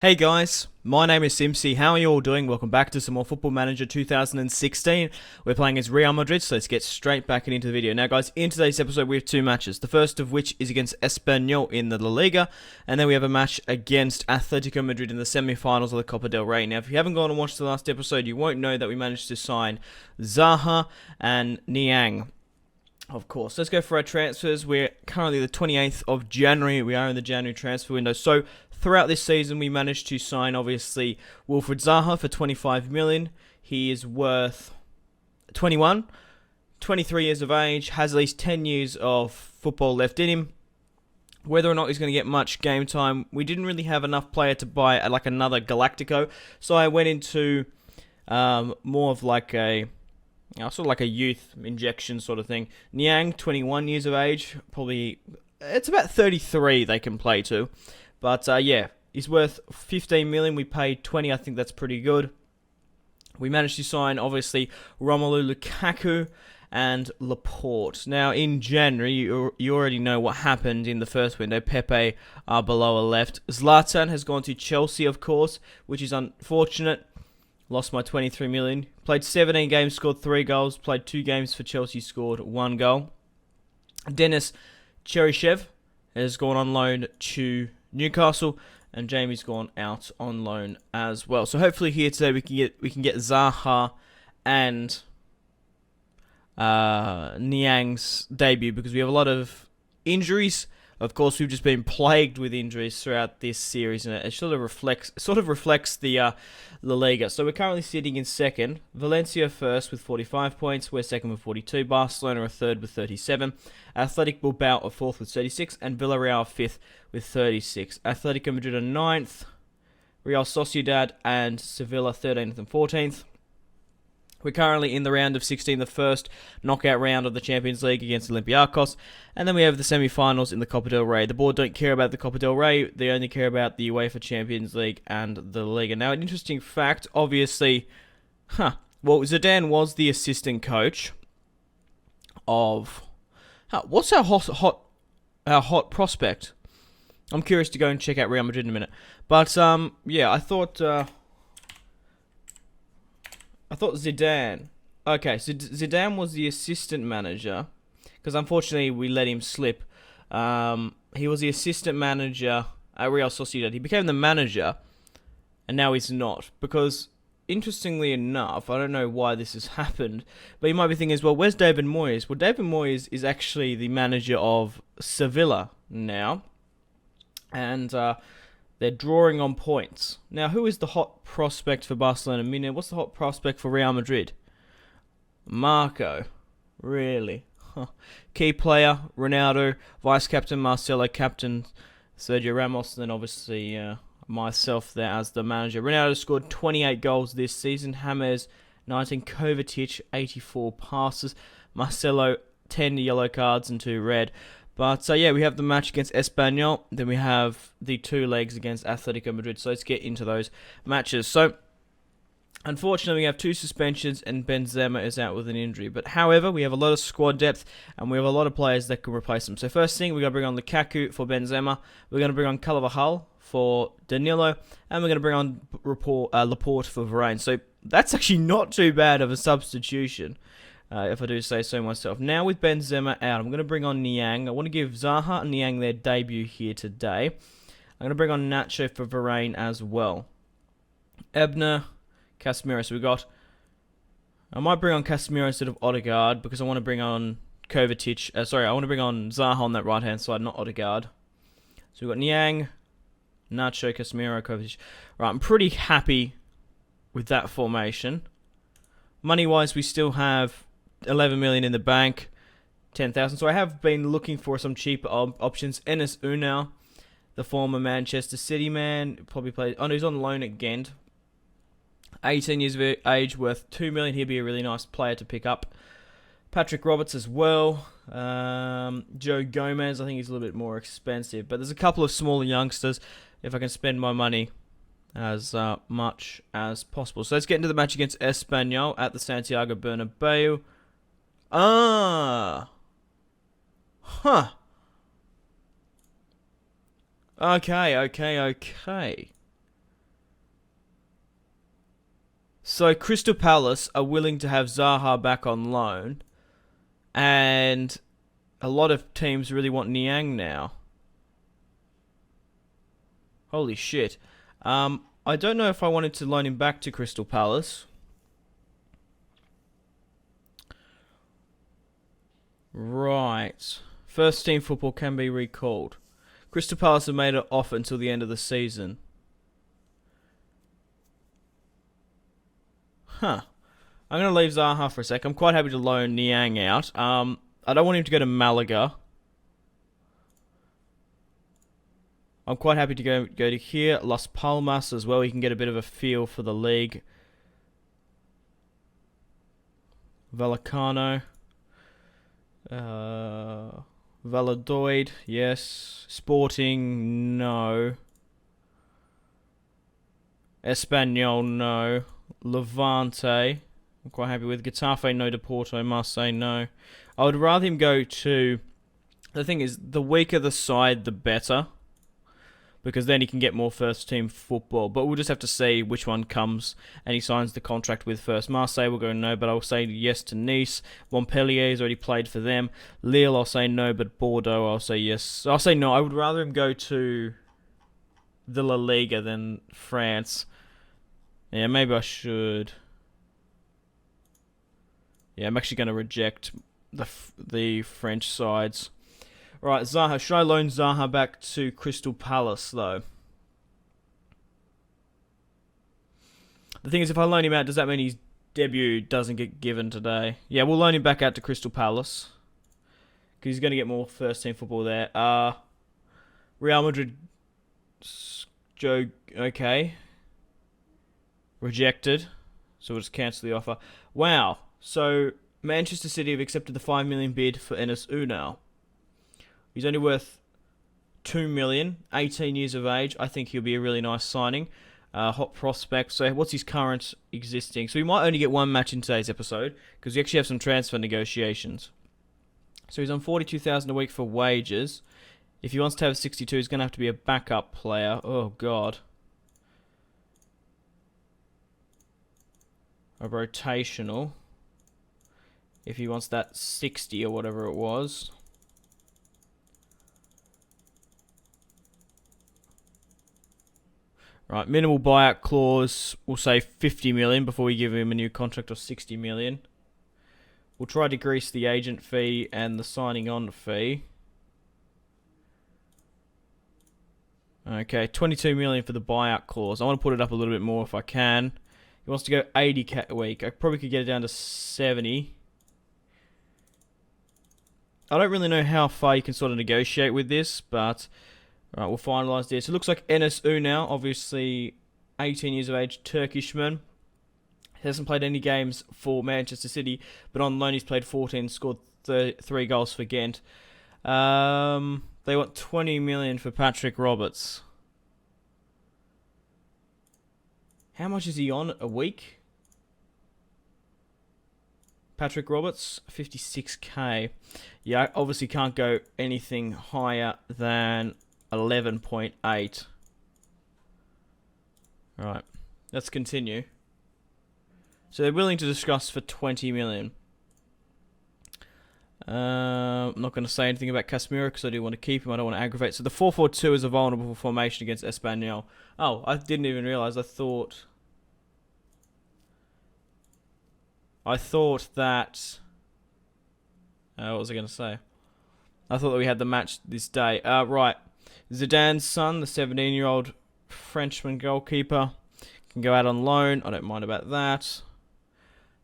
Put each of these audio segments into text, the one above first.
Hey guys, my name is Simpzy. How are you all doing? Welcome back to some more Football Manager 2016. We're playing as Real Madrid, so let's get straight back into the video. Now guys, in today's episode we have two matches. The first of which is against Espanyol in the La Liga, and then we have a match against Atletico Madrid in the semi-finals of the Copa del Rey. Now if you haven't gone and watched the last episode, you won't know that we managed to sign Zaha and Niang. Of course, let's go for our transfers. We're currently the 28th of January. We are in the January transfer window. So throughout this season, we managed to sign, obviously, Wilfried Zaha for 25 million. He is worth 21, 23 years of age, has at least 10 years of football left in him. Whether or not he's going to get much game time, we didn't really have enough player to buy like another Galactico. So I went into more of like a sort of like a youth injection sort of thing. Niang, 21 years of age, probably it's about 33 they can play to. But yeah, he's worth 15 million. We paid 20. I think that's pretty good. We managed to sign, obviously, Romelu Lukaku and Laporte. Now, in January, you already know what happened in the first window. Pepe below left. Zlatan has gone to Chelsea, of course, which is unfortunate. Lost my 23 million. Played 17 games, scored 3 goals. Played 2 games for Chelsea, scored 1 goal. Denis Cheryshev has gone on loan to Newcastle, and Jamie's gone out on loan as well. So hopefully here today we can get Zaha and Niang's debut, because we have a lot of injuries. Of course, we've just been plagued with injuries throughout this series, and it sort of reflects the La Liga. So we're currently sitting in second. Valencia first with 45 points. We're second with 42. Barcelona are third with 37. Athletic Bilbao are fourth with 36, and Villarreal are fifth with 36. Atletico Madrid are ninth. Real Sociedad and Sevilla 13th and 14th. We're currently in the round of 16, the first knockout round of the Champions League against Olympiacos. And then we have the semi-finals in the Copa del Rey. The board don't care about the Copa del Rey. They only care about the UEFA Champions League and the Liga. Now, an interesting fact, obviously, well, Zidane was the assistant coach of... what's our hot prospect? I'm curious to go and check out Real Madrid in a minute. But, yeah, I thought Zidane. Okay, so Zidane was the assistant manager, because unfortunately we let him slip. He was the assistant manager at Real Sociedad. He became the manager, and now he's not. Because, interestingly enough, I don't know why this has happened, but you might be thinking as well, where's David Moyes? Well, David Moyes is actually the manager of Sevilla now, and they're drawing on points. Now, who is the hot prospect for Barcelona? What's the hot prospect for Real Madrid? Marco. Really? Huh. Key player, Ronaldo. Vice-captain, Marcelo. Captain, Sergio Ramos. And then, obviously, myself there as the manager. Ronaldo scored 28 goals this season. James, 19. Kovacic, 84 passes. Marcelo, 10 yellow cards and 2 red. But, yeah, we have the match against Espanyol. Then we have the 2 legs against Atletico Madrid. So let's get into those matches. So, unfortunately, we have 2 suspensions and Benzema is out with an injury. But, however, we have a lot of squad depth and we have a lot of players that can replace him. So, first thing, we're going to bring on Lukaku for Benzema. We're going to bring on Carvajal for Danilo. And we're going to bring on Laporte for Varane. So, that's actually not too bad of a substitution, if I do say so myself. Now with Benzema out, I'm going to bring on Niang. I want to give Zaha and Niang their debut here today. I'm going to bring on Nacho for Varane as well. Ebner, Casemiro. So we got... I might bring on Casemiro instead of Odegaard, because I want to bring on Kovacic. I want to bring on Zaha on that right-hand side, not Odegaard. So we've got Niang, Nacho, Casemiro, Kovacic. Right, I'm pretty happy with that formation. Money-wise, we still have 11 million in the bank, 10,000. So I have been looking for some cheaper options. Enes Unal, the former Manchester City man, probably played. Oh no, he's on loan at Ghent. 18 years of age, worth 2 million. He'd be a really nice player to pick up. Patrick Roberts as well. Joe Gomez, I think he's a little bit more expensive. But there's a couple of smaller youngsters. If I can spend my money as much as possible. So let's get into the match against Espanyol at the Santiago Bernabeu. Okay. So Crystal Palace are willing to have Zaha back on loan, and a lot of teams really want Niang now. Holy shit. I don't know if I wanted to loan him back to Crystal Palace. Right. First team football can be recalled. Crystal Palace have made it off until the end of the season. Huh. I'm going to leave Zaha for a sec. I'm quite happy to loan Niang out. I don't want him to go to Malaga. I'm quite happy to go to here. Las Palmas as well. You can get a bit of a feel for the league. Vallecano. Valladolid, yes. Sporting, no. Espanyol, no. Levante, I'm quite happy with. Getafe, no. Deporto, Marseille, no. I would rather him go to... The thing is, the weaker the side, the better. Because then he can get more first team football. But we'll just have to see which one comes and he signs the contract with first. Marseille will go no, but I'll say yes to Nice. Montpellier has already played for them. Lille, I'll say no, but Bordeaux, I'll say yes. I'll say no. I would rather him go to the La Liga than France. Yeah, maybe I should. Yeah, I'm actually going to reject the French sides. Right, Zaha. Should I loan Zaha back to Crystal Palace, though? The thing is, if I loan him out, does that mean his debut doesn't get given today? Yeah, we'll loan him back out to Crystal Palace. Because he's going to get more first-team football there. Real Madrid... Joe... Okay. Rejected. So we'll just cancel the offer. Wow. So, Manchester City have accepted the 5 million bid for Enes Unal. He's only worth 2 million, 18 years of age. I think he'll be a really nice signing. Hot prospect. So what's his current existing? So he might only get one match in today's episode because we actually have some transfer negotiations. So he's on 42,000 a week for wages. If he wants to have 62, he's going to have to be a backup player. Oh, God. A rotational. If he wants that 60 or whatever it was. Right, minimal buyout clause, we'll say 50 million before we give him a new contract of 60 million. We'll try to grease the agent fee and the signing on fee. Okay, 22 million for the buyout clause. I want to put it up a little bit more if I can. He wants to go 80k a week. I probably could get it down to 70. I don't really know how far you can sort of negotiate with this, but... Right, we'll finalise this. It looks like Enes Unal, obviously 18 years of age, Turkishman. He hasn't played any games for Manchester City, but on loan he's played 14, scored 3 goals for Ghent. They want 20 million for Patrick Roberts. How much is he on a week? Patrick Roberts, 56k. Yeah, I obviously can't go anything higher than 11.8. Right, let's continue. So they're willing to discuss for 20 million. I'm not going to say anything about Casemiro because I do want to keep him. I don't want to aggravate. So the 4-4-2 is a vulnerable formation against Espanyol. Oh, I didn't even realise. I thought that... what was I going to say? I thought that we had the match this day. Right. Zidane's son, the 17-year-old Frenchman goalkeeper, can go out on loan. I don't mind about that.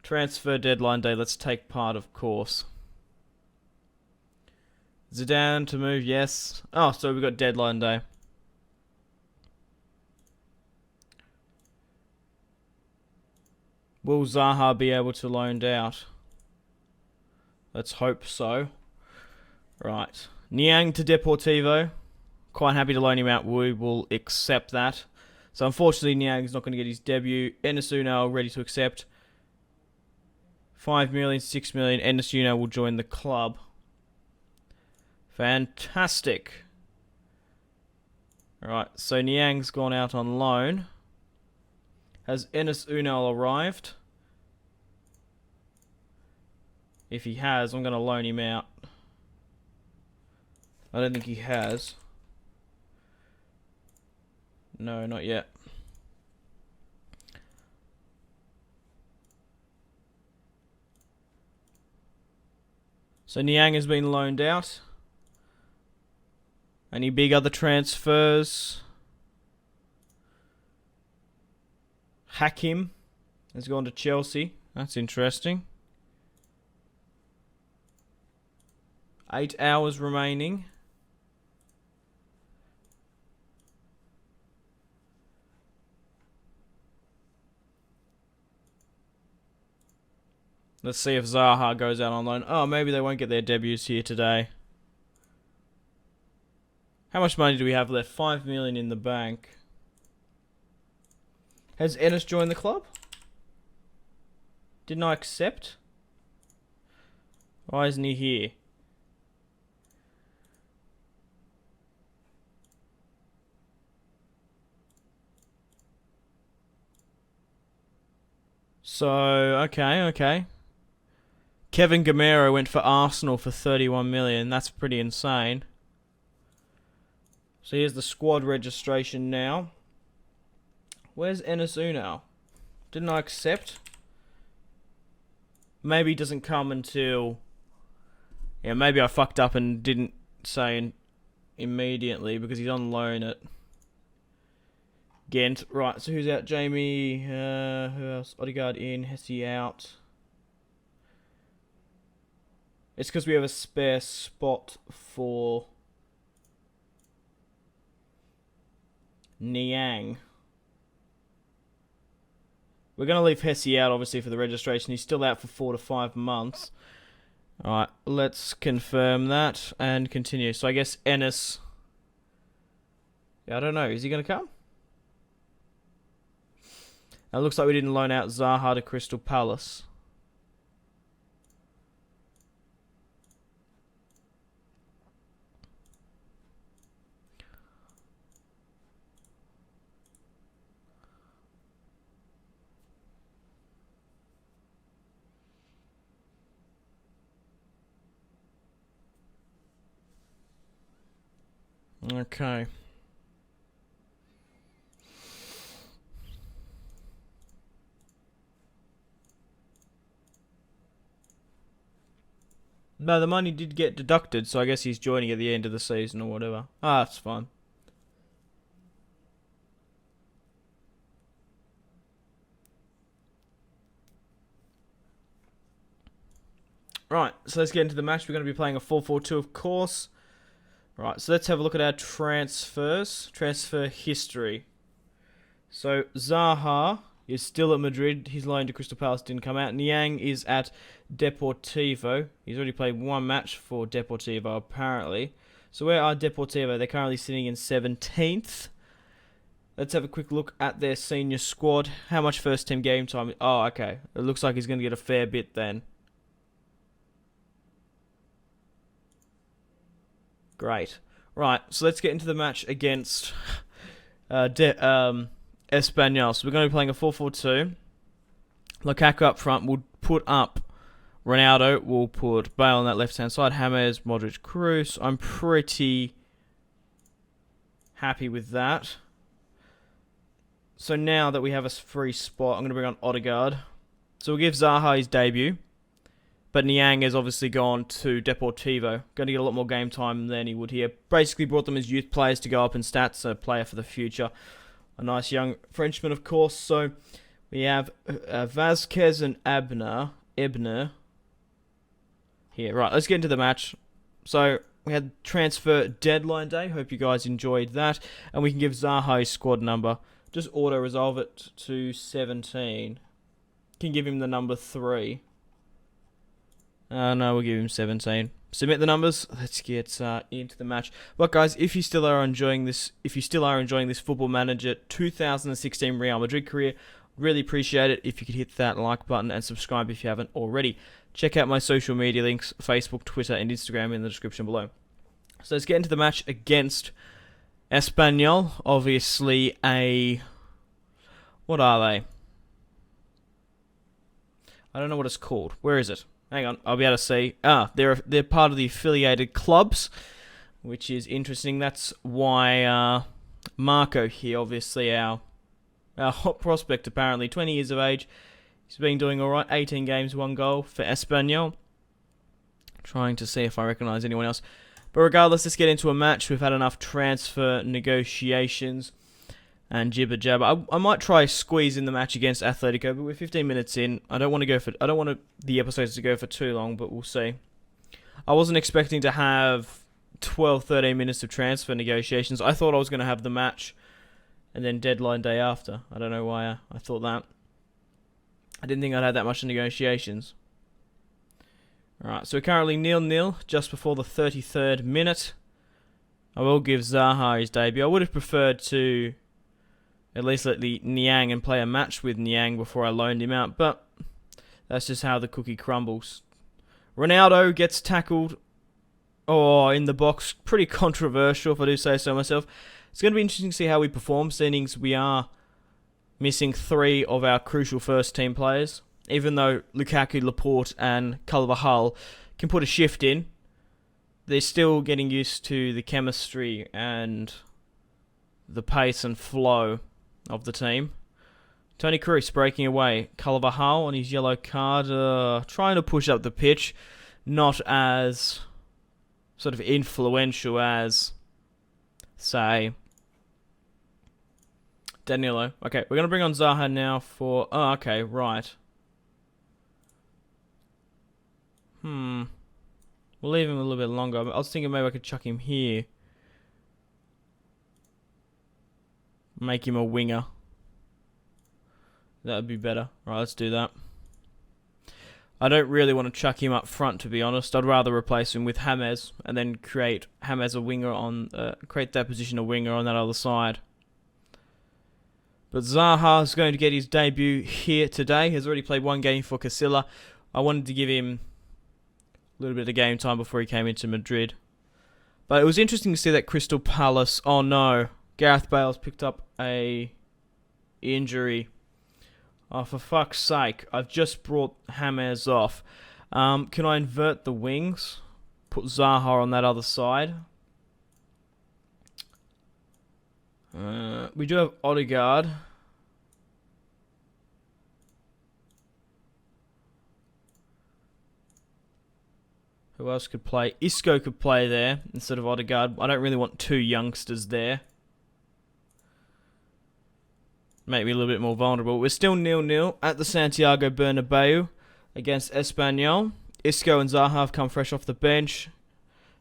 Transfer deadline day. Let's take part, of course. Zidane to move, yes. Oh, so we've got deadline day. Will Zaha be able to loaned out? Let's hope so. Right. Niang to Deportivo. Quite happy to loan him out. We will accept that. So unfortunately, Niang's not going to get his debut. Enes Unal ready to accept. 5 million, 6 million. Enes Unal will join the club. Fantastic. Alright, so Niang's gone out on loan. Has Enes Unal arrived? If he has, I'm going to loan him out. I don't think he has. No, not yet. So Niang has been loaned out. Any big other transfers? Hakim has gone to Chelsea. That's interesting. 8 hours remaining. Let's see if Zaha goes out on loan. Oh, maybe they won't get their debuts here today. How much money do we have left? 5 million in the bank. Has Enes joined the club? Didn't I accept? Why isn't he here? So, okay. Kevin Gamero went for Arsenal for 31 million. That's pretty insane. So here's the squad registration now. Where's Enes Unal? Didn't I accept? Maybe he doesn't come until... Yeah, maybe I fucked up and didn't say immediately because he's on loan at Ghent. Right, so who's out? Jamie, who else? Odegaard in, Hesse out. It's because we have a spare spot for Niang. We're going to leave Hesse out, obviously, for the registration. He's still out for 4 to 5 months. Alright, let's confirm that and continue. So I guess Enes... Yeah, I don't know. Is he going to come? It looks like we didn't loan out Zaha to Crystal Palace. Okay. No, the money did get deducted, so I guess he's joining at the end of the season or whatever. Ah, that's fine. Right, so let's get into the match. We're going to be playing a 4-4-2, of course. Right, so let's have a look at our transfers. Transfer history. So, Zaha is still at Madrid. His loan to Crystal Palace didn't come out. Niang is at Deportivo. He's already played 1 match for Deportivo, apparently. So where are Deportivo? They're currently sitting in 17th. Let's have a quick look at their senior squad. How much first team game time? Oh, okay. It looks like he's going to get a fair bit then. Great. Right, so let's get into the match against Espanyol. So we're going to be playing a 4-4-2. Lukaku up front. We'll put up Ronaldo. We'll put Bale on that left-hand side. James, Modric, Kroos. I'm pretty happy with that. So now that we have a free spot, I'm going to bring on Odegaard. So we'll give Zaha his debut. But Niang has obviously gone to Deportivo. Going to get a lot more game time than he would here. Basically brought them as youth players to go up in stats. A player for the future. A nice young Frenchman, of course. So we have Vazquez and Ebner. Here, right, let's get into the match. So we had transfer deadline day. Hope you guys enjoyed that. And we can give Zaha his squad number. Just auto-resolve it to 17. Can give him the number 3. No, we'll give him 17. Submit the numbers. Let's get into the match. But guys, if you still are enjoying this, Football Manager 2016 Real Madrid career, really appreciate it if you could hit that like button and subscribe if you haven't already. Check out my social media links: Facebook, Twitter, and Instagram in the description below. So let's get into the match against Espanyol. Obviously, what are they? I don't know what it's called. Where is it? Hang on, I'll be able to see. They're part of the affiliated clubs, which is interesting. That's why Marco here, obviously our hot prospect, apparently 20 years of age. He's been doing all right. 18 games, 1 goal for Espanyol. Trying to see if I recognise anyone else. But regardless, let's get into a match. We've had enough transfer negotiations and jibber jabber. I might try squeeze in the match against Atletico, but we're 15 minutes in. I don't want the episodes to go for too long, but we'll see. I wasn't expecting to have 12, 13 minutes of transfer negotiations. I thought I was going to have the match and then deadline day after. I don't know why I thought that. I didn't think I'd had that much negotiations. Alright, so we're currently 0-0, just before the 33rd minute. I will give Zaha his debut. I would have preferred to at least let the Niang and play a match with Niang before I loaned him out, but that's just how the cookie crumbles. Ronaldo gets tackled in the box. Pretty controversial, if I do say so myself. It's going to be interesting to see how we perform, seeing we are missing 3 of our crucial first-team players. Even though Lukaku, Laporte and Carvajal can put a shift in, they're still getting used to the chemistry and the pace and flow of the team. Toni Kroos breaking away. Carvajal on his yellow card, trying to push up the pitch. Not as sort of influential as, say, Danilo. Okay, we're going to bring on Zaha now for... Oh, okay, right. We'll leave him a little bit longer. I was thinking maybe I could chuck him here. Make him a winger. That would be better. Right, let's do that. I don't really want to chuck him up front, to be honest. I'd rather replace him with James and then create James a winger on... create that position a winger on that other side. But Zaha is going to get his debut here today. He's already played 1 game for Casilla. I wanted to give him a little bit of game time before he came into Madrid. But it was interesting to see that Crystal Palace... Oh no, Gareth Bale's picked up a injury. Oh, for fuck's sake, I've just brought James off. Can I invert the wings? Put Zaha on that other side. We do have Odegaard. Who else could play? Isco could play there instead of Odegaard. I don't really want 2 youngsters there. Make me a little bit more vulnerable. We're still 0-0 at the Santiago Bernabeu against Espanyol. Isco and Zaha have come fresh off the bench.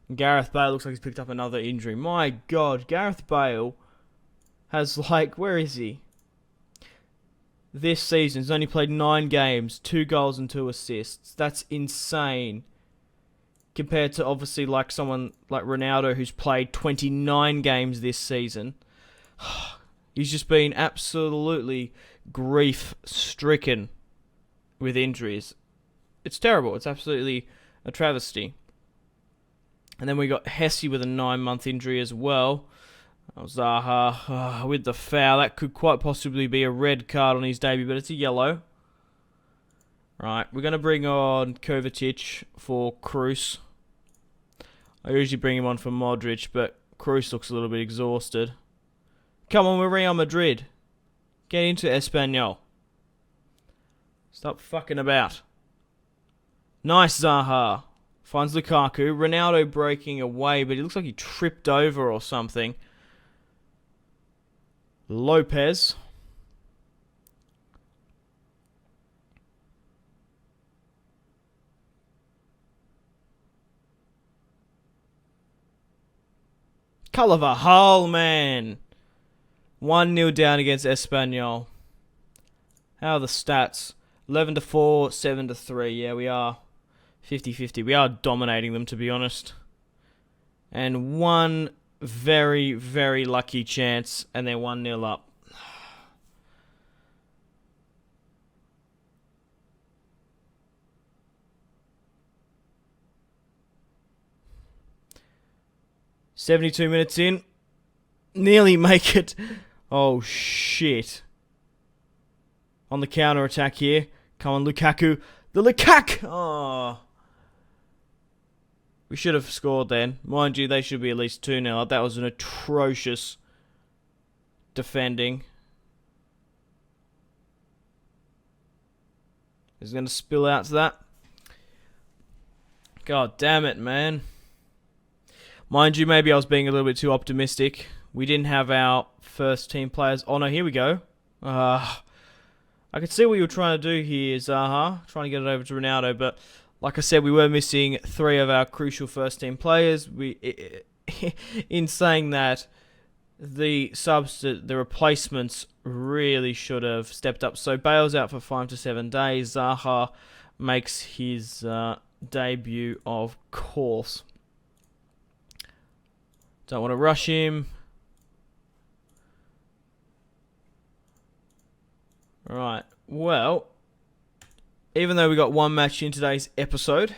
And Gareth Bale looks like he's picked up another injury. My God, Gareth Bale has, like, where is he? This season, he's only played 9 games, 2 goals and 2 assists. That's insane. Compared to, obviously, like someone like Ronaldo, who's played 29 games this season. He's just been absolutely grief-stricken with injuries. It's terrible. It's absolutely a travesty. And then we got Hesse with a 9-month injury as well. Zaha with the foul. That could quite possibly be a red card on his debut, but it's a yellow. Right, we're going to bring on Kovacic for Kroos. I usually bring him on for Modric, but Kroos looks a little bit exhausted. Come on, we're Real Madrid. Get into Espanyol. Stop fucking about. Nice, Zaha. Finds Lukaku. Ronaldo breaking away, but he looks like he tripped over or something. Lopez. Carvajal, man. 1-0 down against Espanyol. How are the stats? 11-4, 7-3. Yeah, we are 50-50. We are dominating them, to be honest. And 1 very, very lucky chance, and they're 1-0 up. "72 minutes in. Nearly make it. Oh, shit. On the counter-attack here. Come on, Lukaku. The Lukaku! Oh. We should have scored then. Mind you, they should be at least 2-0. That was an atrocious defending. Is going to spill out to that. God damn it, man. Mind you, maybe I was being a little bit too optimistic. We didn't have our first team players. Oh no, here we go. I could see what you were trying to do here, Zaha. Trying to get it over to Ronaldo, but like I said, we were missing 3 of our crucial first team players. In saying that, the replacements really should have stepped up. So Bale's out for 5 to 7 days. Zaha makes his debut, of course. Don't want to rush him. Right. Well, even though we got 1 match in today's episode,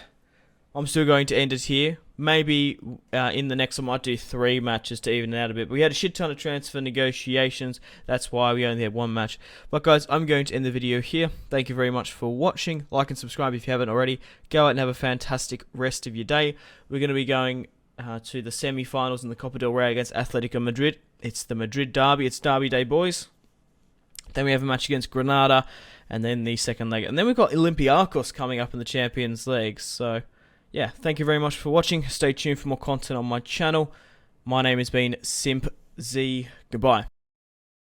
I'm still going to end it here. Maybe in the next I might do 3 matches to even it out a bit. But we had a shit ton of transfer negotiations. That's why we only had 1 match. But guys, I'm going to end the video here. Thank you very much for watching. Like and subscribe if you haven't already. Go out and have a fantastic rest of your day. We're going to be going to the semi-finals in the Copa del Rey against Atletico Madrid. It's the Madrid derby. It's derby day, boys. Then we have a match against Granada, and then the second leg. And then we've got Olympiacos coming up in the Champions League. So, yeah, thank you very much for watching. Stay tuned for more content on my channel. My name has been Simpzy. Goodbye.